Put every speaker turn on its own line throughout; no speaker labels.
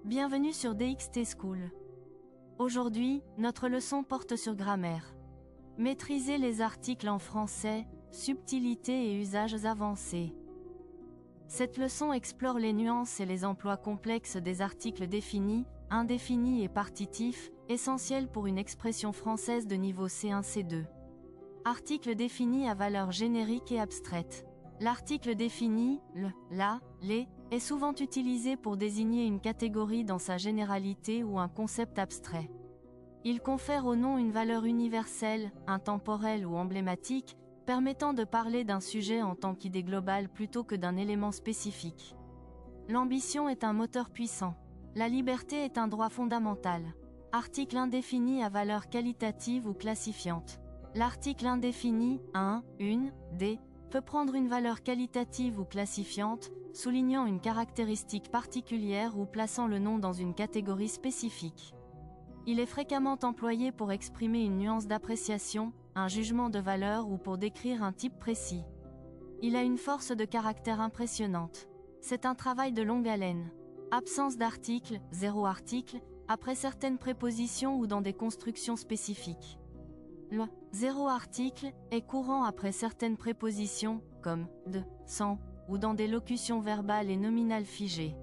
Bienvenue sur DXT School. Aujourd'hui, notre leçon porte sur grammaire. Maîtriser les articles en français, subtilités et usages avancés. Cette leçon explore les nuances et les emplois complexes des articles définis, indéfinis et partitifs, essentiels pour une expression française de niveau C1-C2. Article défini à valeur générique et abstraite. L'article défini, le, la, les, est souvent utilisé pour désigner une catégorie dans sa généralité ou un concept abstrait. Il confère au nom une valeur universelle, intemporelle ou emblématique, permettant de parler d'un sujet en tant qu'idée globale plutôt que d'un élément spécifique. L'ambition est un moteur puissant. La liberté est un droit fondamental. Article indéfini à valeur qualitative ou classifiante. L'article indéfini, un, une, des, peut prendre une valeur qualitative ou classifiante, soulignant une caractéristique particulière ou plaçant le nom dans une catégorie spécifique. Il est fréquemment employé pour exprimer une nuance d'appréciation, un jugement de valeur ou pour décrire un type précis. Il a une force de caractère impressionnante. C'est un travail de longue haleine. Absence d'article, zéro article, après certaines prépositions ou dans des constructions spécifiques. Le zéro article est courant après certaines prépositions, comme de, sans, ou dans des locutions verbales et nominales figées.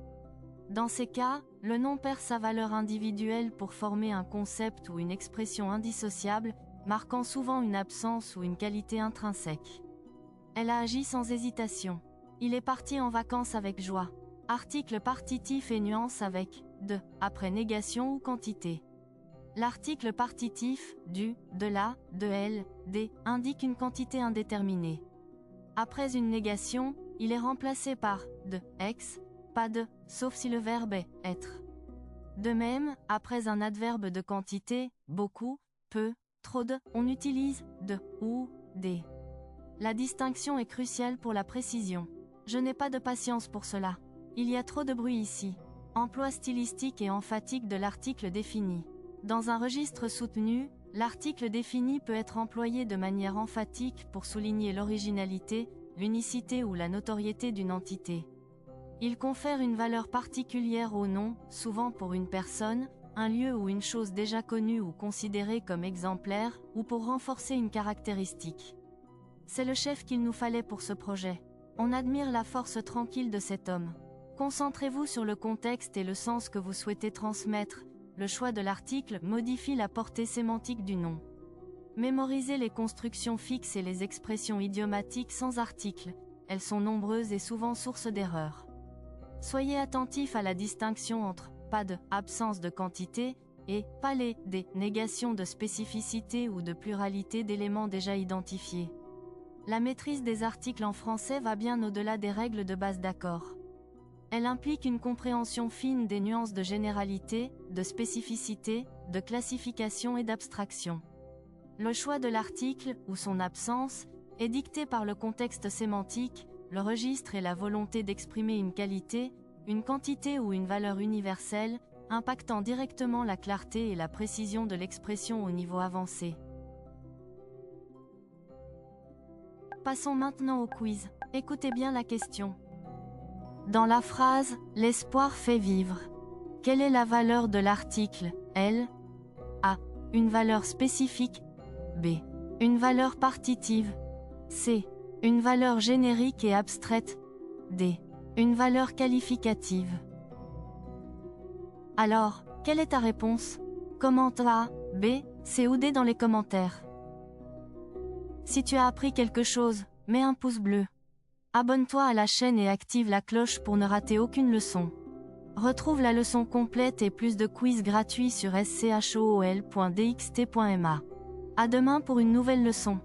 Dans ces cas, le nom perd sa valeur individuelle pour former un concept ou une expression indissociable, marquant souvent une absence ou une qualité intrinsèque. Elle a agi sans hésitation. Il est parti en vacances avec joie. Article partitif et nuance avec de, après négation ou quantité. L'article partitif, du, de la, de elle, des, indique une quantité indéterminée. Après une négation, il est remplacé par de, ex, pas de, sauf si le verbe est être. De même, après un adverbe de quantité, beaucoup, peu, trop de, on utilise de ou des. La distinction est cruciale pour la précision. Je n'ai pas de patience pour cela. Il y a trop de bruit ici. Emploi stylistique et emphatique de l'article défini. Dans un registre soutenu, l'article défini peut être employé de manière emphatique pour souligner l'originalité, l'unicité ou la notoriété d'une entité. Il confère une valeur particulière au nom, souvent pour une personne, un lieu ou une chose déjà connue ou considérée comme exemplaire, ou pour renforcer une caractéristique. C'est le chef qu'il nous fallait pour ce projet. On admire la force tranquille de cet homme. Concentrez-vous sur le contexte et le sens que vous souhaitez transmettre. Le choix de l'article modifie la portée sémantique du nom. Mémorisez les constructions fixes et les expressions idiomatiques sans article. Elles sont nombreuses et souvent source d'erreurs. Soyez attentif à la distinction entre pas de, absence de quantité, et pas les, des, négation de spécificité ou de pluralité d'éléments déjà identifiés. La maîtrise des articles en français va bien au-delà des règles de base d'accord. Elle implique une compréhension fine des nuances de généralité, de spécificité, de classification et d'abstraction. Le choix de l'article, ou son absence, est dicté par le contexte sémantique, le registre et la volonté d'exprimer une qualité, une quantité ou une valeur universelle, impactant directement la clarté et la précision de l'expression au niveau avancé. Passons maintenant au quiz. Écoutez bien la question. Dans la phrase « L'espoir fait vivre », quelle est la valeur de l'article L. A. Une valeur spécifique. B. Une valeur partitive. C. Une valeur générique et abstraite. D. Une valeur qualificative. Alors, quelle est ta réponse? Commente A, B, C ou D dans les commentaires. Si tu as appris quelque chose, mets un pouce bleu. Abonne-toi à la chaîne et active la cloche pour ne rater aucune leçon. Retrouve la leçon complète et plus de quiz gratuits sur school.dxt.ma. À demain pour une nouvelle leçon.